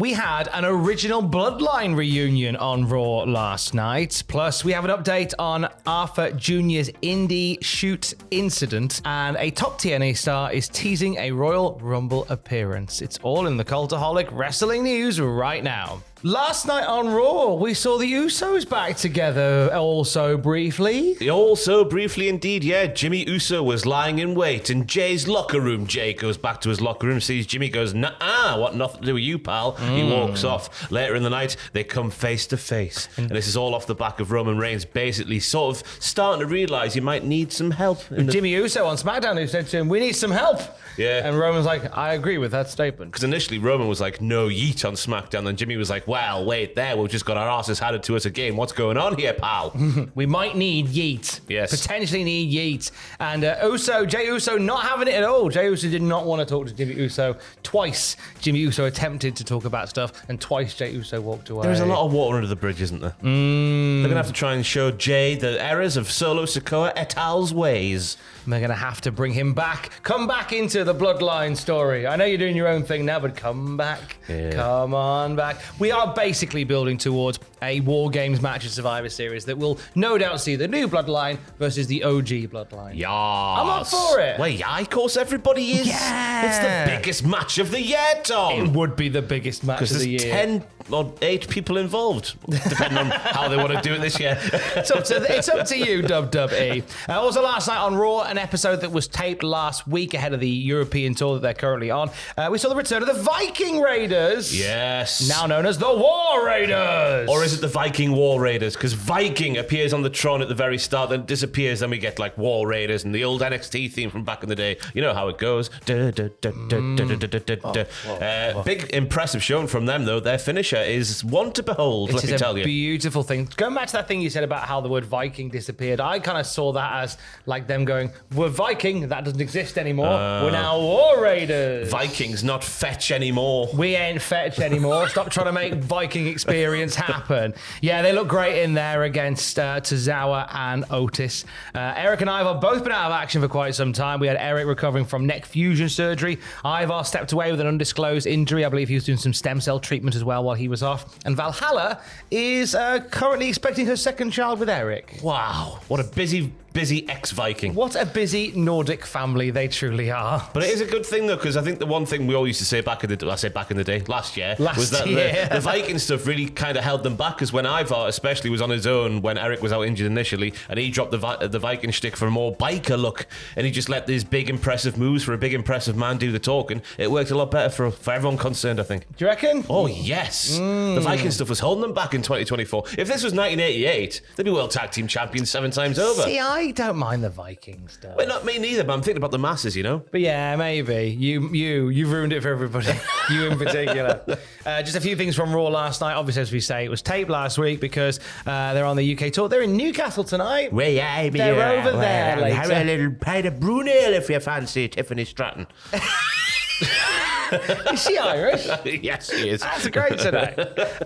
We had an original Bloodline reunion on Raw last night. Plus, we have an update on Afa Jr.'s indie shoot incident. And a top TNA star is teasing a Royal Rumble appearance. It's all in the Cultaholic Wrestling News right now. Last night on Raw, we saw the Usos back together also briefly. Also briefly indeed, yeah. Jimmy Uso was lying in wait in Jay's locker room. Jay goes back to his locker room, sees Jimmy, goes, nah, what nothing to do with you, pal. He walks off. Later in the night, they come face to face. And this is all off the back of Roman Reigns basically sort of starting to realise you might need some help. Jimmy Uso on SmackDown who said to him, we need some help. Yeah. And Roman's like, I agree with that statement. Because initially Roman was like, no yeet on SmackDown. Then Jimmy was like, well, wait there. We've just got our asses handed to us again. What's going on here, pal? We might need yeet. Yes. Potentially need yeet. And Jay Uso not having it at all. Jay Uso did not want to talk to Jimmy Uso. Twice Jimmy Uso attempted to talk about stuff, and twice Jay Uso walked away. There's a lot of water under the bridge, isn't there? They're going to have to try and show Jay the errors of Solo Sikoa et al.'s ways. And they're going to have to bring him back. Come back into the Bloodline story. I know you're doing your own thing now, but come back. Yeah. Come on back. We are basically building towards a War Games match at Survivor Series that will no doubt see the new Bloodline versus the OG Bloodline. Yes. I'm up for it. Well, yeah, of course everybody is. Yeah. It's the biggest match of the year, Tom. It would be the biggest match of the year. Because there's 10 or 8 people involved, depending on how they want to do it this year. It's up to you, WWE. Also last night on Raw, an episode that was taped last week ahead of the European tour that they're currently on. We saw the return of the Viking Raiders. Yes. Now known as the War Raiders. Or is it the Viking War Raiders? Because Viking appears on the Tron at the very start, then disappears, then we get like War Raiders and the old NXT theme from back in the day. You know how it goes. Big impressive showing from them, though. Their finisher is one to behold, let me tell you. It's a beautiful thing. Going back to that thing you said about how the word Viking disappeared, I kind of saw that as like them going, we're Viking, that doesn't exist anymore. We're now War Raiders. Vikings, not fetch anymore. We ain't fetch anymore. Stop trying to make Viking experience happen. Yeah, they look great in there against Tozawa and Otis. Eric and Ivar both been out of action for quite some time. We had Eric recovering from neck fusion surgery. Ivar stepped away with an undisclosed injury. I believe he was doing some stem cell treatment as well while he was off. And Valhalla is currently expecting her second child with Eric. Wow, what a busy ex-Viking. What a busy Nordic family they truly are. But it is a good thing, though, because I think the one thing we all used to say last year, was that the Viking stuff really kind of held them back, because when Ivar especially was on his own, when Eric was out injured initially, and he dropped the Viking shtick for a more biker look, and he just let these big impressive moves for a big impressive man do the talking, it worked a lot better for everyone concerned, I think. Do you reckon? Oh, yes. The Viking stuff was holding them back in 2024. If this was 1988, they'd be World Tag Team Champions 7 times over. See, I don't mind the Viking stuff. Well, not me neither, but I'm thinking about the masses, you know? But yeah, maybe. You've ruined it for everybody. You in particular. Just a few things from Raw last night. Obviously, as we say, it was taped last week because they're on the UK tour. They're in Newcastle tonight. They're over there later. Have a little pint of Brunel if you fancy Tiffany Stratton. Is she Irish? Yes, she is. That's great today.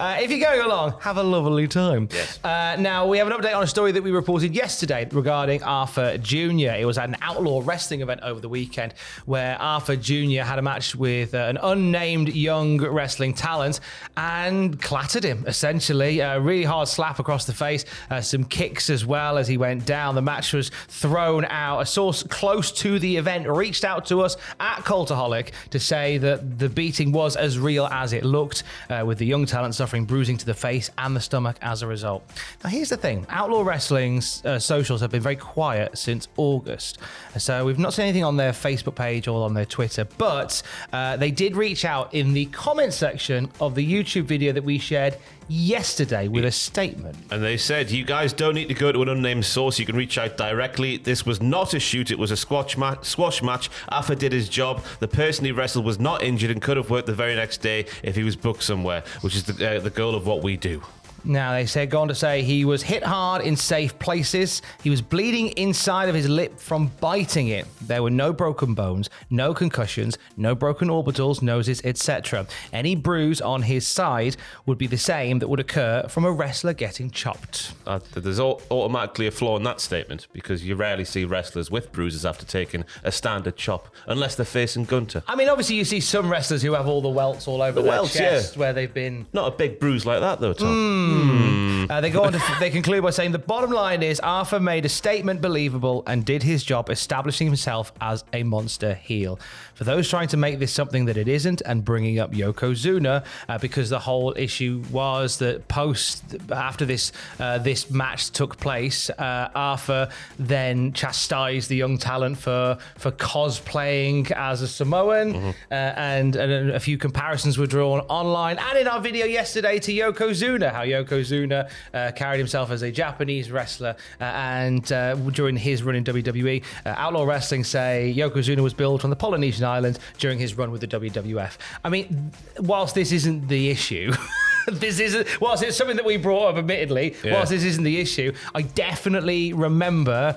If you're going along, have a lovely time. Yes. Now, we have an update on a story that we reported yesterday regarding Afa Jr. It was at an Outlaw Wrestling event over the weekend where Afa Jr. had a match with an unnamed young wrestling talent and clattered him, essentially. A really hard slap across the face, some kicks as well as he went down. The match was thrown out. A source close to the event reached out to us at Cultaholic to say that the beating was as real as it looked, with the young talent suffering bruising to the face and the stomach as a result. Now, here's the thing. Outlaw Wrestling's socials have been very quiet since August. So we've not seen anything on their Facebook page or on their Twitter, but they did reach out in the comment section of the YouTube video that we shared yesterday with a statement. And they said, you guys don't need to go to an unnamed source. You can reach out directly. This was not a shoot. It was a squash match. Afa did his job. The person he wrestled was not injured and could have worked the very next day if he was booked somewhere, which is the goal of what we do. Now, they go on to say he was hit hard in safe places. He was bleeding inside of his lip from biting it. There were no broken bones, no concussions, no broken orbitals, noses, etc. Any bruise on his side would be the same that would occur from a wrestler getting chopped. There's automatically a flaw in that statement because you rarely see wrestlers with bruises after taking a standard chop, unless they're facing Gunter. I mean, obviously you see some wrestlers who have all the welts all over their chest where they've been... Not a big bruise like that though, Tom. They go on to they conclude by saying the bottom line is Afa made a statement believable and did his job establishing himself as a monster heel. For those trying to make this something that it isn't and bringing up Yokozuna, because the whole issue was that after this match took place, Afa then chastised the young talent for cosplaying as a Samoan, and a few comparisons were drawn online and in our video yesterday to Yokozuna, how Yokozuna carried himself as a Japanese wrestler, and during his run in WWE, Outlaw Wrestling say Yokozuna was billed from the Polynesian islands during his run with the WWF. I mean, whilst this isn't the issue, whilst it's something that we brought up, admittedly, whilst this isn't the issue, I definitely remember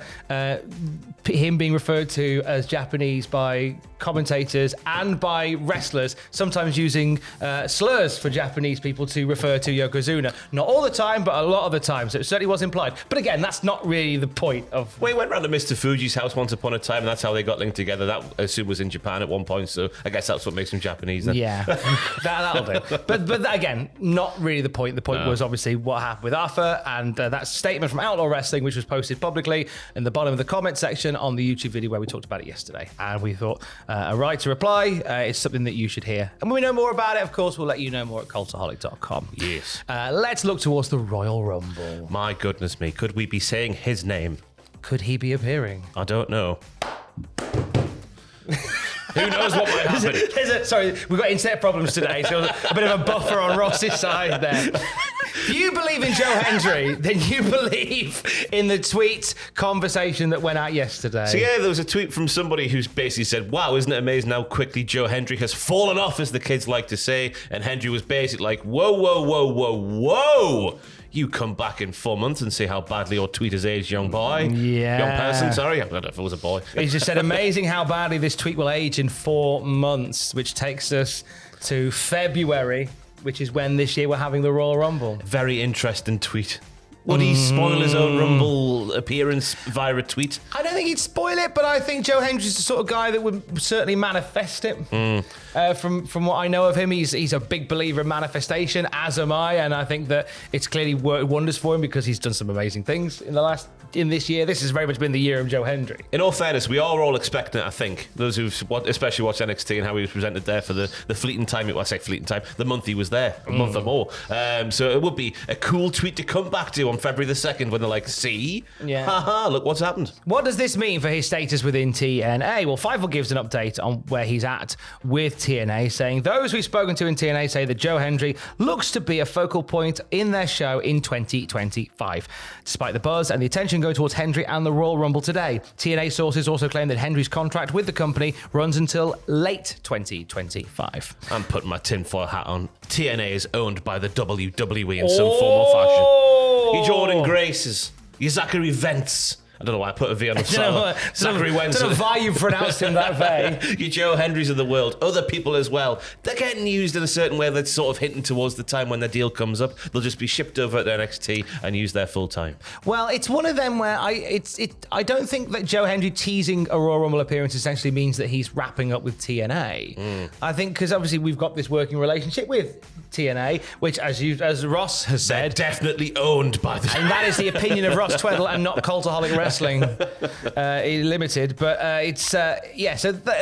him being referred to as Japanese by commentators and by wrestlers, sometimes using slurs for Japanese people to refer to Yokozuna. Not all the time, but a lot of the time. So it certainly was implied. But again, that's not really the point of... Well, he went round to Mr. Fuji's house once upon a time, and that's how they got linked together. That, I assume, was in Japan at one point, so I guess that's what makes him Japanese then. Yeah, that'll do. But again, not really the point. The point was obviously what happened with Afa, and that statement from Outlaw Wrestling, which was posted publicly in the bottom of the comment section on the YouTube video where we talked about it yesterday. And we thought a right to reply is something that you should hear. And when we know more about it, of course, we'll let you know more at cultaholic.com. Yes. Let's look towards the Royal Rumble. My goodness me, could we be saying his name? Could he be appearing? I don't know. Who knows what might happen? Sorry, we've got internet problems today, so a bit of a buffer on Ross's side there. If you believe in Joe Hendry, then you believe in the tweet conversation that went out yesterday. So yeah, there was a tweet from somebody who's basically said, wow, isn't it amazing how quickly Joe Hendry has fallen off, as the kids like to say, and Hendry was basically like, whoa, whoa, whoa, whoa, whoa. You come back in 4 months and see how badly your tweet has aged, young boy. Yeah. Young person, sorry. I don't know if it was a boy. He just said, amazing how badly this tweet will age in 4 months, which takes us to February, which is when this year we're having the Royal Rumble. Very interesting tweet. Would he spoil his own Rumble appearance via a tweet? I don't think he'd spoil it, but I think Joe Hendry's the sort of guy that would certainly manifest it. From what I know of him, he's a big believer in manifestation, as am I, and I think that it's clearly worked wonders for him because he's done some amazing things in this year. This has very much been the year of Joe Hendry. In all fairness, we are all expecting it, I think, those who've especially watched NXT and how he was presented there for the fleeting time, the month he was there, a month or more. So it would be a cool tweet to come back to on February the 2nd when they're like, see? Yeah. Haha, look what's happened. What does this mean for his status within TNA? Well, Fightful gives an update on where he's at with TNA, saying those we've spoken to in TNA say that Joe Hendry looks to be a focal point in their show in 2025. Despite the buzz and the attention going towards Hendry and the Royal Rumble today, TNA sources also claim that Hendry's contract with the company runs until late 2025. I'm putting my tinfoil hat on. TNA is owned by the WWE in some form or fashion. Your Jordan Graces, your Zachary Vents. I don't know why I put a V on the side. Zachary Wentz. I don't know why you pronounced him that way. Your Joe Hendrys of the world. Other people as well. They're getting used in a certain way that's sort of hinting towards the time when their deal comes up. They'll just be shipped over to NXT and use their full time. Well, it's one of them where I don't think that Joe Hendry teasing a Royal Rumble appearance essentially means that he's wrapping up with TNA. I think because obviously we've got this working relationship with TNA, which as Ross has said, they're definitely owned by the... And that is the opinion of Ross Tweddle and not Cultaholic Wrestling Limited. But so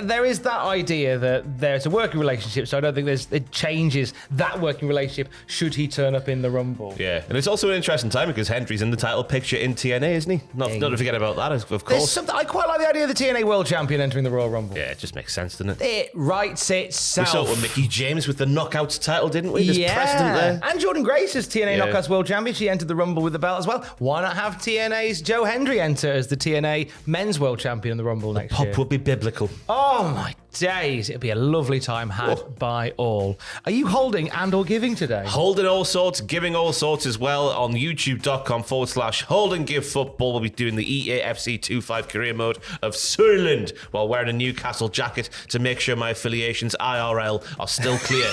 there is that idea that there's a working relationship, so I don't think it changes that working relationship should he turn up in the Rumble. Yeah, and it's also an interesting time because Hendry's in the title picture in TNA, isn't he? Not to forget about that, of course. I quite like the idea of the TNA World Champion entering the Royal Rumble. Yeah, it just makes sense, doesn't it? It writes itself. We saw it with Mickie James with the Knockouts title, didn't we? There's precedent there. And Jordan Grace as TNA Knockouts World Champion. She entered the Rumble with the belt as well. Why not have TNA's Joe Hendry enter as the TNA Men's World Champion in the Rumble next year? Pop would be biblical. Oh my days. It'll be a lovely time had by all. Are you holding and or giving today? Holding all sorts, giving all sorts as well on youtube.com/hold and give football. We'll be doing the EAFC 2-5 career mode of Sunderland while wearing a Newcastle jacket to make sure my affiliations IRL are still clear.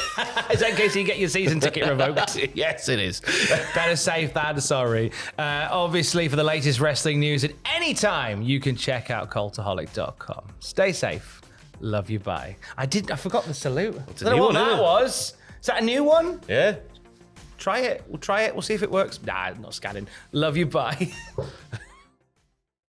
Is that in case you get your season ticket revoked? Yes, it is. Better safe than sorry. Obviously, for the latest wrestling news at any time, you can check out cultaholic.com. Stay safe. Love you, bye. I forgot the salute. It's I don't know what that was. Is that a new one? Yeah. Try it. We'll try it. We'll see if it works. Nah, not scanning. Love you, bye.